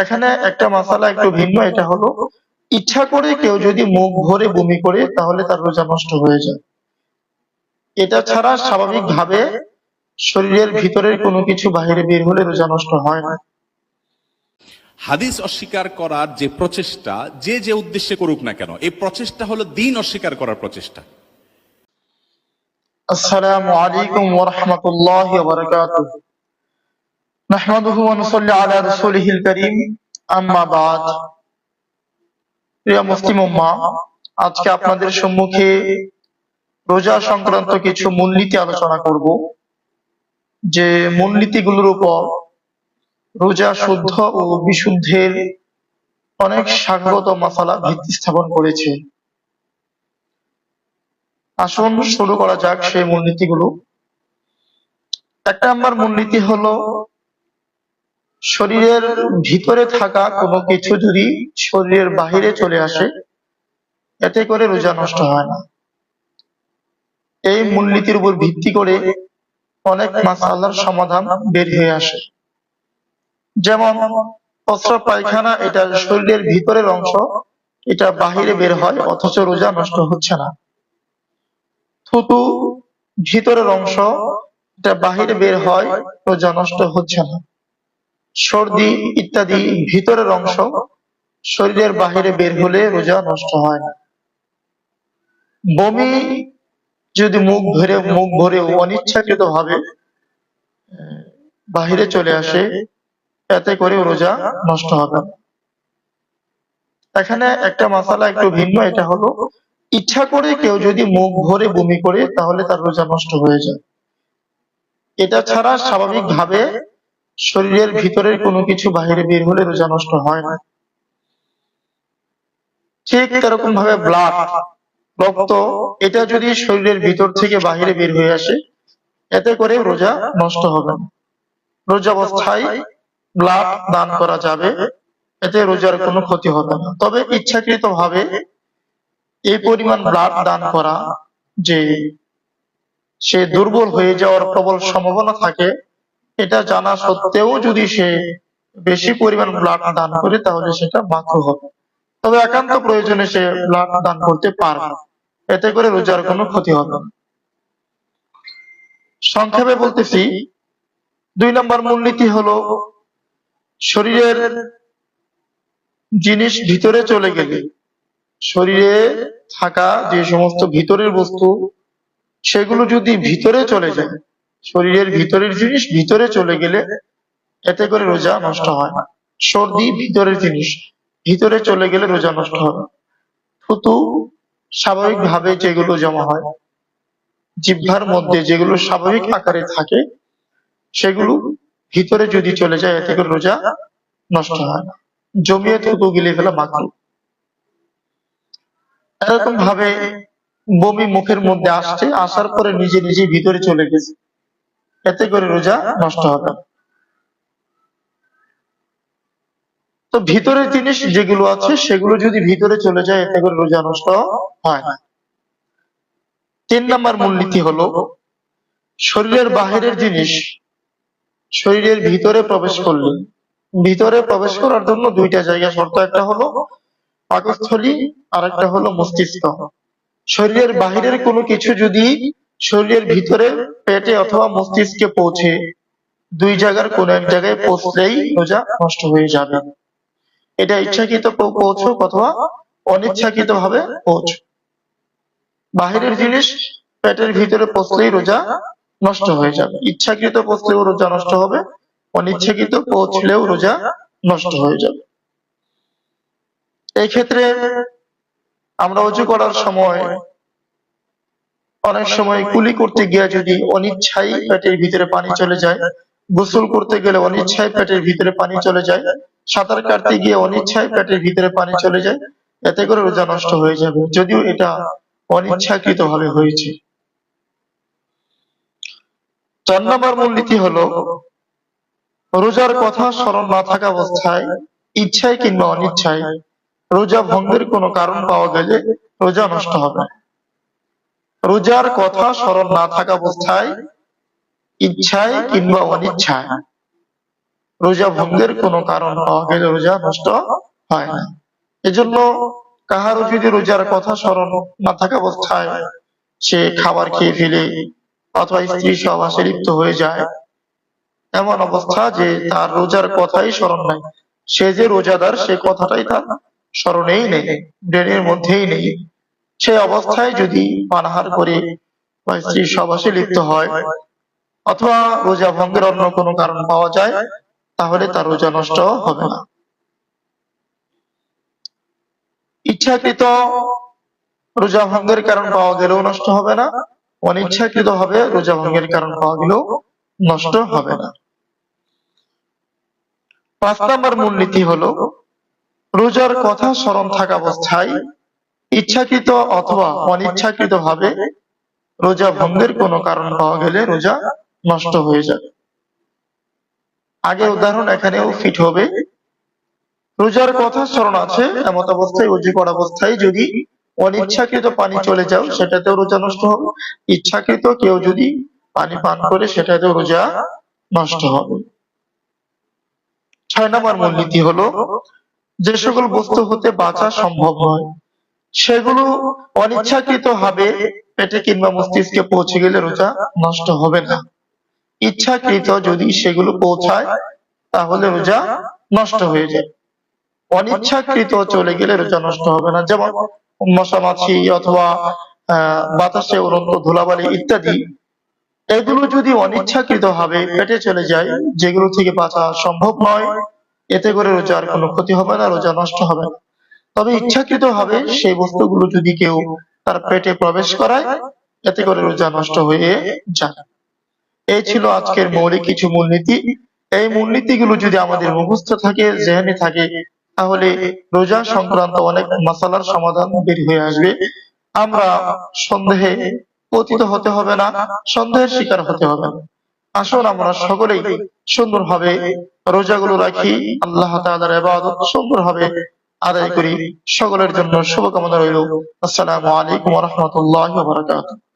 এখানে একটা মাসালা একটু ভিন্ন, এটা হলো ইচ্ছা করে কেউ যদি মুখ ভরে বমি করে তাহলে তার রোজা নষ্ট হয়ে যায়। এটা ছাড়া স্বাভাবিকভাবে শরীরের ভিতরের কোনো কিছু বাহিরে বের হলে রোজা নষ্ট হয় না। হাদিস অস্বীকার করার যে প্রচেষ্টা, যে যে উদ্দেশ্যে করুক না কেন, এই প্রচেষ্টা হলো দ্বীন অস্বীকার করার প্রচেষ্টা। আসসালামু আলাইকুম ওয়া রাহমাতুল্লাহি ওয়া বারাকাতুহু। নাহমাদুহু ওয়া নুসাল্লি আলা রাসূলিহিল কারীম, আম্মা বাদ। প্রিয় মুসলিম উম্মাহ, আজকে আপনাদের সম্মুখে রোজা সংক্রান্ত কিছু মূলনীতি আলোচনা করব, যে মূলনীতিগুলোর উপর রোজা শুদ্ধ ও বিশুদ্ধের অনেক শাখাগত মাসালা ভিত্তি স্থাপন করেছে। আসুন শুরু করা যাক সেই মূলনীতিগুলো। এক নম্বর মূলনীতি হলো, শরীরের ভিতরে থাকা কোনো কিছু যদি শরীরের বাহিরে চলে আসে, এতে করে রোজা নষ্ট হয় না। এই মূলনীতির উপর ভিত্তি করে অনেক মাসালার সমাধান বের হয়ে আসে। যেমন প্রস্রাব পায়খানা, এটা শরীরের ভিতরের অংশ, এটা বাহিরে বের হয় অথচ রোজা নষ্ট হচ্ছে না। থুতু ভিতরের অংশ, এটা বাহিরে বের হয়, রোজা নষ্ট হচ্ছে না। সর্দি ইত্যাদি ভিতরের অংশ, শরীরের বাহিরে বের হলে রোজা নষ্ট হয় না। বমি যদি মুখ ভরে অনিচ্ছাকৃত ভাবে বাহিরে চলে আসে, এতে করে রোজা নষ্ট হবে না। এখানে একটা মাসালা একটু ভিন্ন, এটা হলো ইচ্ছা করে কেউ যদি মুখ ভরে বমি করে তাহলে তার রোজা নষ্ট হয়ে যায়। এটা ছাড়া স্বাভাবিকভাবে শরীরের ভিতরের কোনো কিছু বাহিরে বের হলে রোজা নষ্ট হয় না। ঠিক এরকম ভাবে ব্লাড, রক্ত, এটা যদি শরীরের ভিতর থেকে বাহিরে বের হয়ে আসে, এতে করে রোজা নষ্ট হবে না। রোজা অবস্থায় ব্লাড দান করা যাবে, এতে রোজার কোনো ক্ষতি হবে না। তবে ইচ্ছাকৃত ভাবে এই পরিমাণ ব্লাড দান করা, যে সে দুর্বল হয়ে যাওয়ার প্রবল সম্ভাবনা থাকে, এটা জানা সত্ত্বেও যদি সে বেশি পরিমাণ ব্লাড দান করে তাহলে সেটা মাকরুহ হবে। তবে একান্ত প্রয়োজনে সে ব্লাড দান করতে পারবে, এতে করে রোজার কোনো ক্ষতি হবে না। সংক্ষেপে বলতেছি, 2 নম্বর মূলনীতি হলো, শরীরের জিনিস ভিতরে চলে গেলে, শরীরে থাকা যে সমস্ত ভিতরের বস্তু, সেগুলো যদি ভিতরে চলে যায়, শরীরের ভিতরের জিনিস ভিতরে চলে গেলে এতে করে রোজা নষ্ট হয় না। সর্দি ভিতরের জিনিস ভিতরে চলে গেলে রোজা নষ্ট হবে। থুতু স্বাভাবিকভাবে যেগুলো জমা হয় জিহ্বার মধ্যে, যেগুলো স্বাভাবিক আকারে থাকে, সেগুলো ভিতরে যদি চলে যায় এতে করে রোজা নষ্ট হয় না। জমিয়ে থুতু গিলে ফেলা মাকরুহ। এরকম ভাবে বমি মুখের মধ্যে আসছে, আসার পরে নিজে নিজে ভিতরে চলে গেছে, এতে করে রোজা নষ্ট হবে। তো ভিতরের জিনিস যেগুলো আছে সেগুলো যদি ভিতরে চলে যায় এতে করে রোজা নষ্ট হয় না। 3 নম্বর মূলনীতি হলো, শরীরের বাহিরের জিনিস শরীরের ভিতরে প্রবেশ করলে, ভিতরে প্রবেশ করার জন্য 2টা জায়গা শর্ত, একটা হলো পাকস্থলী আর একটা হলো মস্তিষ্ক। শরীরের বাহিরের কোনো কিছু যদি শরীরের ভিতরে পেটে অথবা মস্তিষ্কে পৌঁছে, 2 জায়গার কোন এক জায়গায় পৌঁছলেই রোজা নষ্ট হয়ে যাবে। এটা ইচ্ছাকৃত পৌঁছুক অথবা অনিচ্ছাকৃত ভাবে পৌঁছুক, বাহিরের জিনিস পেটের ভিতরে পৌঁছলেই রোজা নষ্ট হয়ে যাবে। ইচ্ছাকৃত পৌঁছলেও রোজা নষ্ট হবে, অনিচ্ছাকৃত পৌঁছলেও রোজা নষ্ট হয়ে যাবে। এই ক্ষেত্রে আমরা ওযু করার সময় অনেক সময় কুলি করতে গিয়ে যদি অনিচ্ছায় পেটের ভিতরে পানি চলে যায়, গোসল করতে গেলে অনিচ্ছায় পেটের ভিতরে পানি চলে যায়, সাঁতার কাটতে গিয়ে অনিচ্ছায় পেটের ভিতরে পানি চলে যায়, এতে করে রোজা নষ্ট হয়ে যাবে, যদিও এটা অনিচ্ছাকৃত ভাবে হয়েছে। 4 নম্বর মূলনীতি হলো, রোজার কথা স্মরণ না থাকা অবস্থায় ইচ্ছায় কিংবা অনিচ্ছায় রোজা ভঙ্গের কোনো কারণ পাওয়া গেলে রোজা নষ্ট হবে। রোজার কথা স্মরণ না থাকা অবস্থায় ইচ্ছায় কিংবা অনিচ্ছায় রোজা ভঙ্গের কোনো কারণ পাওয়া গেলে রোজা নষ্ট হয় না। এজন্য কাহারও যদি রোজার কথা স্মরণ না থাকা অবস্থায় সে খাবার খেয়ে ফেলে অথবা স্ত্রী সহবাসে লিপ্ত হয়ে যায়, এমন অবস্থা যে তার রোজার কথাই স্মরণ নাই, সে যে রোজাদার সে কথাটাই তার স্মরণেই নেই, ব্রেনের মধ্যেই নেই, সেই অবস্থায় যদি পানাহার করে বা স্ত্রী সহবাসে লিপ্ত হয় অথবা রোজা ভঙ্গের অন্য কোনো কারণ পাওয়া যায়, তাহলে তার রোজা নষ্ট হবে না। ইচ্ছাকৃত রোজা ভঙ্গের কারণ পাওয়া গেলেও নষ্ট হবে না, অনিচ্ছাকৃত ভাবে রোজা ভঙ্গের কারণ পাওয়া গেলেও নষ্ট হবে না। 5 নম্বর মূলনীতি হলো, রোজার কথা স্মরণ থাকা অবস্থায় ইচ্ছাকৃত অথবা অনিচ্ছাকৃত ভাবে রোজা ভঙ্গের কোনো কারণ পাওয়া গেলে রোজা নষ্ট হয়ে যাবে। আগের উদাহরণ এখানেও ফিট হবে। রোজার কথা স্মরণ আছে, এমত অবস্থায় ওযু করা অবস্থায় যদি অনিচ্ছাকৃত পানি চলে যাও সেটাতেও রোজা নষ্ট হবে, ইচ্ছাকৃত কেউ যদি পানি পান করে সেটাতেও রোজা নষ্ট হবে। 6 নম্বর মূলনীতি হলো, যে সকল বস্তু হতে বাঁচা সম্ভব নয় সেগুলো অনিচ্ছাকৃত ভাবে পেটে কিংবা মস্তিষ্কে পৌঁছে গেলে রোজা নষ্ট হবে না। ইচ্ছাকৃত যদি সেগুলো পৌঁছায় তাহলে রোজা নষ্ট হয়ে যায়। অনিচ্ছাকৃত চলে গেলে রোজা নষ্ট হবে না। যেমন মশা মাছি অথবা বাতাসে উড়ন্ত ধুলাবালি ইত্যাদি, এগুলো যদি অনিচ্ছাকৃত ভাবে পেটে চলে যায়, যেগুলো থেকে বাঁচা সম্ভব নয়, এতে করে রোজার কোনো ক্ষতি হবে না, রোজা নষ্ট হবে না। তবে ইচ্ছাকৃত ভাবে সেই বস্তুগুলো যদি কেউ তার পেটে প্রবেশ করায়, এতে করে রোজা নষ্ট হয়ে যায়। এই ছিল আজকের মৌলিক কিছু মূলনীতি। এই মূলনীতিগুলো যদি আমাদের মুখস্থ থাকে, জেহেনে থাকে, তাহলে রোজা সংক্রান্ত অনেক মাসালার সমাধান বের হয়ে আসবে। আমরা সন্দেহে পতিত হতে হবে না, সন্দেহের শিকার হতে হবে না। আসুন আমরা সকলেই সুন্দরভাবে রোজাগুলো রাখি, আল্লাহ তাআলার ইবাদত সুন্দরভাবে আদায় করি। সকলের জন্য শুভকামনা রইল। আসসালামু আলাইকুম ওয়া রাহমাতুল্লাহি ওয়া বারাকাতুহু।